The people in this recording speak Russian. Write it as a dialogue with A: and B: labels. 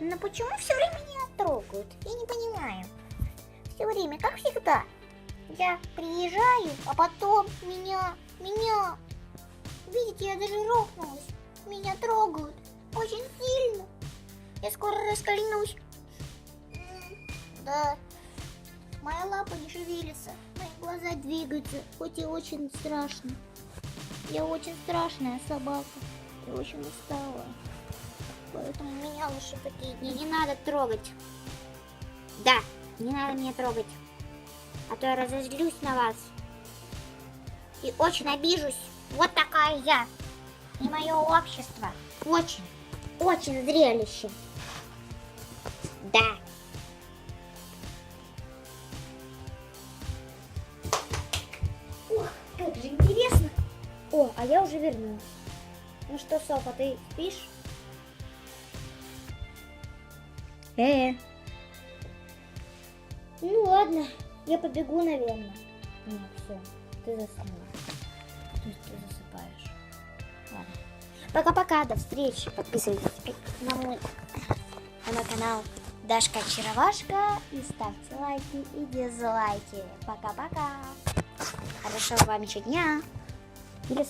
A: Но почему все время меня трогают? Я не понимаю. Все время, как всегда. Я приезжаю, а потом меня. Видите, я даже рухнулась. Меня трогают. Очень сильно. Я скоро раскольнусь. Да. Моя лапа не шевелится. Мои глаза двигаются, хоть и очень страшно. Я очень страшная собака. Я очень устала. Поэтому меня лучше такие дни не надо трогать. Да, не надо меня трогать. А то я разозлюсь на вас. И очень обижусь. Вот такая я. И мое общество. Очень зрелище. Да. Ох, как же интересно. О, а я уже вернулась. Ну что, Софа, ты спишь? Ну ладно, я побегу, наверное. Нет, все, ты заснула. То есть ты засыпаешь. Ладно. Пока-пока, до встречи. Подписывайтесь на мой канал Дашка Очаровашка и ставьте лайки и дизлайки. Пока-пока. Хорошего вам еще дня. Или